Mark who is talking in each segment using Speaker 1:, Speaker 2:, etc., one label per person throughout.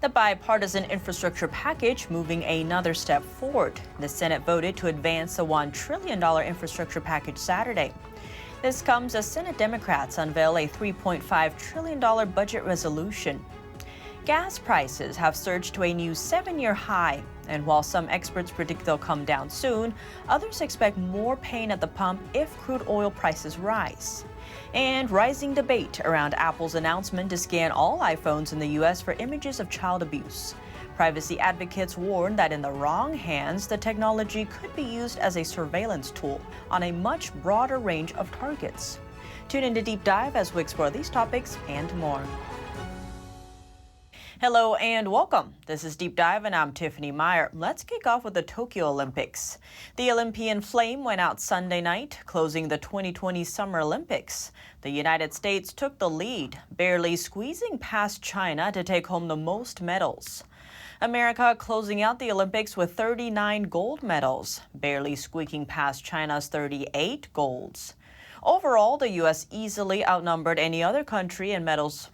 Speaker 1: The bipartisan infrastructure package moving another step forward. The Senate voted to advance the $1 trillion infrastructure package Saturday. This comes as Senate Democrats unveil a $3.5 trillion budget resolution. Gas prices have surged to a new 7-year high, and while some experts predict they'll come down soon, others expect more pain at the pump if crude oil prices rise. And rising debate around Apple's announcement to scan all iPhones in the U.S. for images of child abuse. Privacy advocates warn that in the wrong hands, the technology could be used as a surveillance tool on a much broader range of targets. Tune in to Deep Dive as we explore these topics and more. Hello and welcome. This is Deep Dive and I'm Tiffany Meier. Let's kick off with the Tokyo Olympics. The Olympian flame went out Sunday night, closing the 2020 Summer Olympics. The United States took the lead, barely squeezing past China to take home the most medals. America closing out the Olympics with 39 gold medals, barely squeaking past China's 38 golds. Overall, the U.S. easily outnumbered any other country in medals,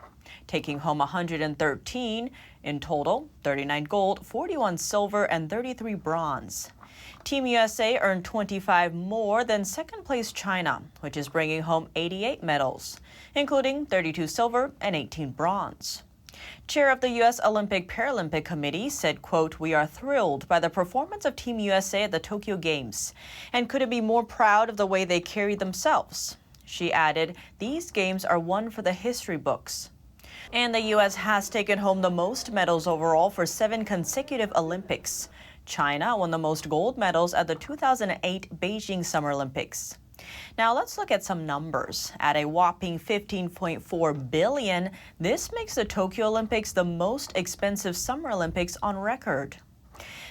Speaker 1: taking home 113 in total, 39 gold, 41 silver, and 33 bronze. Team USA earned 25 more than second-place China, which is bringing home 88 medals, including 32 silver and 18 bronze. Chair of the U.S. Olympic-Paralympic Committee said, quote, "We are thrilled by the performance of Team USA at the Tokyo Games and couldn't be more proud of the way they carried themselves." She added, "These games are one for the history books." And the U.S. has taken home the most medals overall for 7 consecutive Olympics. China won the most gold medals at the 2008 Beijing Summer Olympics. Now let's look at some numbers. At a whopping $15.4 billion, this makes the Tokyo Olympics the most expensive Summer Olympics on record.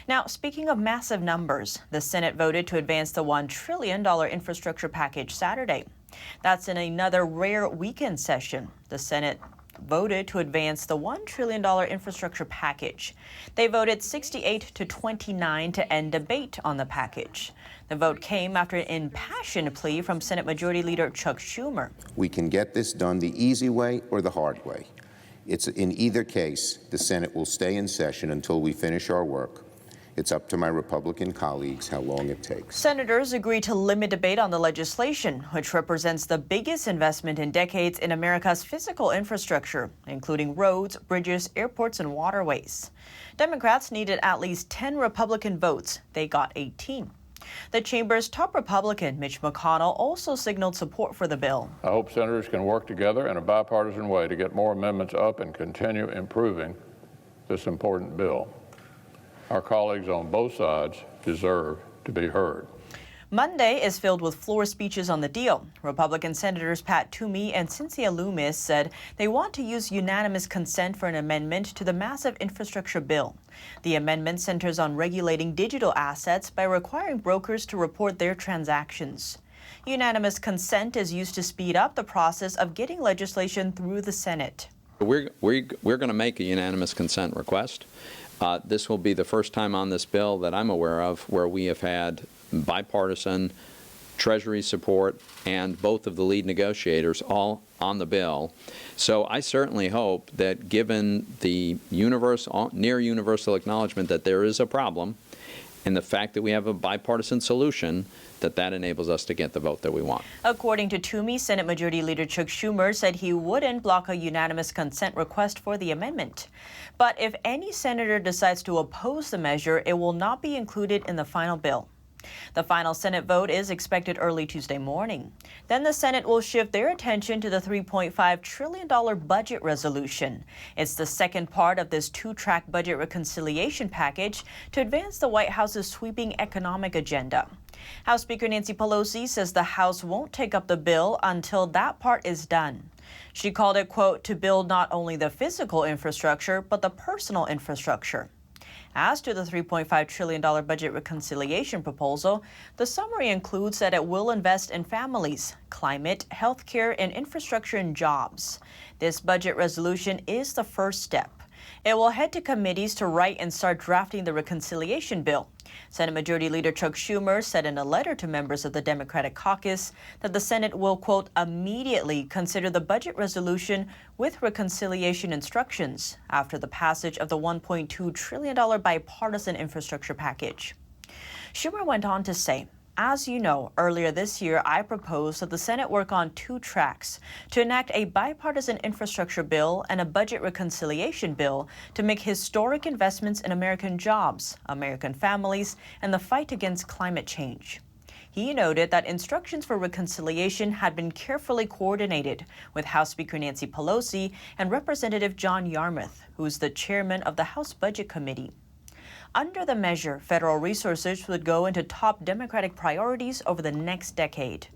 Speaker 1: Now, speaking of massive numbers, the Senate voted to advance the $1 trillion infrastructure package Saturday. That's in another rare weekend session. The Senate voted to advance the $1 trillion infrastructure package. They voted 68 to 29 to end debate on the package. The vote came after an impassioned plea from Senate Majority Leader Chuck Schumer.
Speaker 2: We can get this done the easy way or the hard way. It's in either case, the Senate will stay in session until we finish our work. It's up to my Republican colleagues how long it takes.
Speaker 1: Senators agreed to limit debate on the legislation, which represents the biggest investment in decades in America's physical infrastructure, including roads, bridges, airports, and waterways. Democrats needed at least 10 Republican votes. They got 18. The chamber's top Republican, Mitch McConnell, also signaled support for the bill.
Speaker 3: I hope senators can work together in a bipartisan way to get more amendments up and continue improving this important bill. Our colleagues on both sides deserve to be heard.
Speaker 1: Monday is filled with floor speeches on the deal. Republican Senators Pat Toomey and Cynthia Lummis said they want to use unanimous consent for an amendment to the massive infrastructure bill. The amendment centers on regulating digital assets by requiring brokers to report their transactions. Unanimous consent is used to speed up the process of getting legislation through the Senate.
Speaker 4: We're going to make a unanimous consent request. This will be the first time on this bill that I'm aware of where we have had bipartisan Treasury support and both of the lead negotiators all on the bill. So I certainly hope that given the near universal acknowledgement that there is a problem and the fact that we have a bipartisan solution, that enables us to get the vote that we want.
Speaker 1: According to Toomey, Senate Majority Leader Chuck Schumer said he wouldn't block a unanimous consent request for the amendment. But if any senator decides to oppose the measure, it will not be included in the final bill. The final Senate vote is expected early Tuesday morning. Then the Senate will shift their attention to the $3.5 trillion budget resolution. It's the second part of this 2-track budget reconciliation package to advance the White House's sweeping economic agenda. House Speaker Nancy Pelosi says the House won't take up the bill until that part is done. She called it, quote, to build not only the physical infrastructure, but the personal infrastructure. As to the $3.5 trillion budget reconciliation proposal, the summary includes that it will invest in families, climate, healthcare, and infrastructure and jobs. This budget resolution is the first step. It will head to committees to write and start drafting the reconciliation bill. Senate Majority Leader Chuck Schumer said in a letter to members of the Democratic caucus that the Senate will, quote, immediately consider the budget resolution with reconciliation instructions after the passage of the $1.2 trillion bipartisan infrastructure package. Schumer went on to say, as you know, earlier this year, I proposed that the Senate work on two tracks to enact a bipartisan infrastructure bill and a budget reconciliation bill to make historic investments in American jobs, American families, and the fight against climate change. He noted that instructions for reconciliation had been carefully coordinated with House Speaker Nancy Pelosi and Representative John Yarmuth, who's the chairman of the House Budget Committee. Under the measure, federal resources would go into top Democratic priorities over the next decade.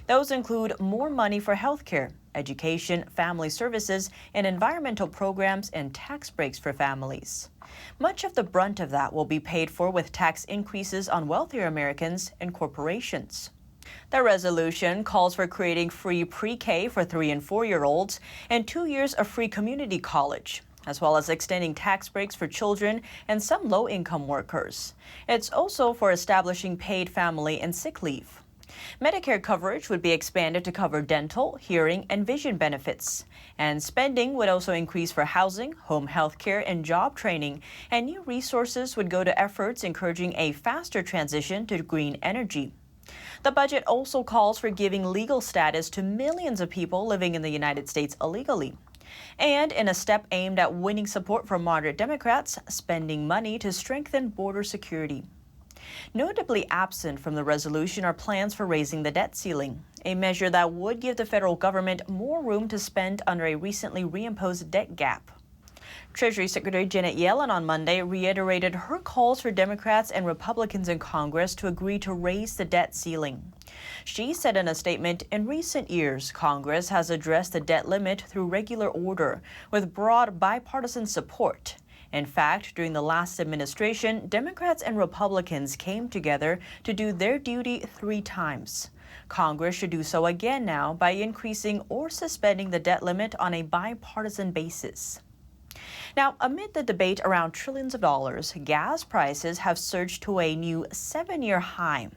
Speaker 1: Those include more money for health care, education, family services, and environmental programs and tax breaks for families. Much of the brunt of that will be paid for with tax increases on wealthier Americans and corporations. The resolution calls for creating free pre-K for 3- and 4-year-olds and 2 years of free community college, as well as extending tax breaks for children and some low-income workers. It's also for establishing paid family and sick leave. Medicare coverage would be expanded to cover dental, hearing, and vision benefits. And spending would also increase for housing, home health care, and job training. And new resources would go to efforts encouraging a faster transition to green energy. The budget also calls for giving legal status to millions of people living in the United States illegally. And in a step aimed at winning support from moderate Democrats, spending money to strengthen border security. Notably absent from the resolution are plans for raising the debt ceiling, a measure that would give the federal government more room to spend under a recently reimposed debt gap. Treasury Secretary Janet Yellen on Monday reiterated her calls for Democrats and Republicans in Congress to agree to raise the debt ceiling. She said in a statement, in recent years, Congress has addressed the debt limit through regular order with broad bipartisan support. In fact, during the last administration, Democrats and Republicans came together to do their duty 3 times. Congress should do so again now by increasing or suspending the debt limit on a bipartisan basis. Now, amid the debate around trillions of dollars, gas prices have surged to a new 7-year high.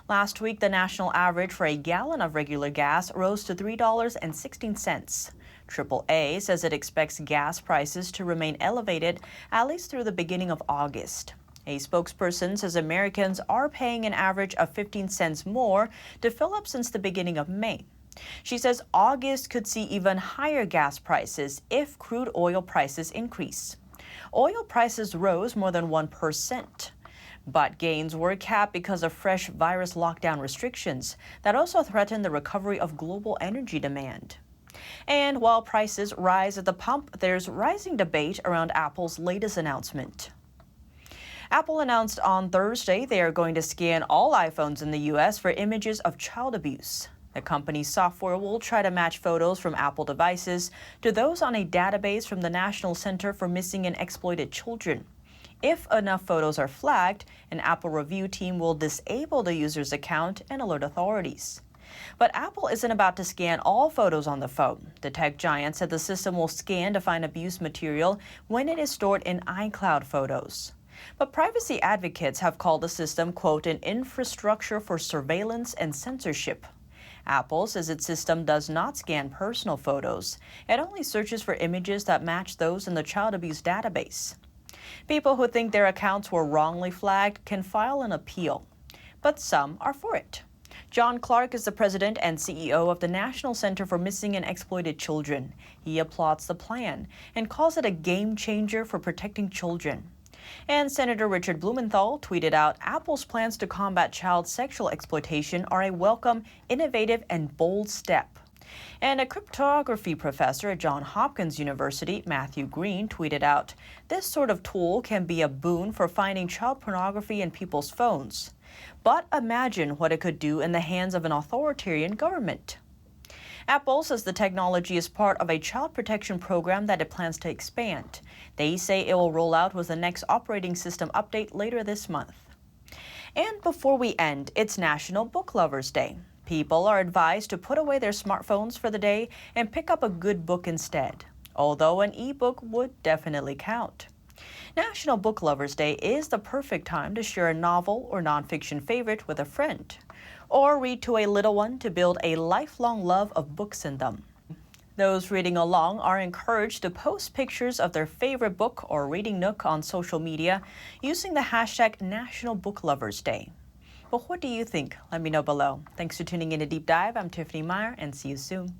Speaker 1: Last week, the national average for a gallon of regular gas rose to $3.16. AAA says it expects gas prices to remain elevated at least through the beginning of August. A spokesperson says Americans are paying an average of 15 cents more to fill up since the beginning of May. She says August could see even higher gas prices if crude oil prices increase. Oil prices rose more than 1%. But gains were capped because of fresh virus lockdown restrictions that also threaten the recovery of global energy demand. And while prices rise at the pump, there's rising debate around Apple's latest announcement. Apple announced on Thursday they are going to scan all iPhones in the U.S. for images of child abuse. The company's software will try to match photos from Apple devices to those on a database from the National Center for Missing and Exploited Children. If enough photos are flagged, an Apple review team will disable the user's account and alert authorities. But Apple isn't about to scan all photos on the phone. The tech giant said the system will scan to find abuse material when it is stored in iCloud photos. But privacy advocates have called the system, quote, an infrastructure for surveillance and censorship. Apple says its system does not scan personal photos. It only searches for images that match those in the child abuse database. People who think their accounts were wrongly flagged can file an appeal, but some are for it. John Clark is the president and CEO of the National Center for Missing and Exploited Children. He applauds the plan and calls it a game changer for protecting children. And Senator Richard Blumenthal tweeted out, Apple's plans to combat child sexual exploitation are a welcome, innovative, and bold step. And a cryptography professor at Johns Hopkins University, Matthew Green, tweeted out, this sort of tool can be a boon for finding child pornography in people's phones. But imagine what it could do in the hands of an authoritarian government. Apple says the technology is part of a child protection program that it plans to expand. They say it will roll out with the next operating system update later this month. And before we end, it's National Book Lovers Day. People are advised to put away their smartphones for the day and pick up a good book instead. although an ebook would definitely count. National Book Lovers Day is the perfect time to share a novel or nonfiction favorite with a friend, or read to a little one to build a lifelong love of books in them. Those reading along are encouraged to post pictures of their favorite book or reading nook on social media using the hashtag National Book Lovers Day. But what do you think? Let me know below. Thanks for tuning in to Deep Dive. I'm Tiffany Meier, and see you soon.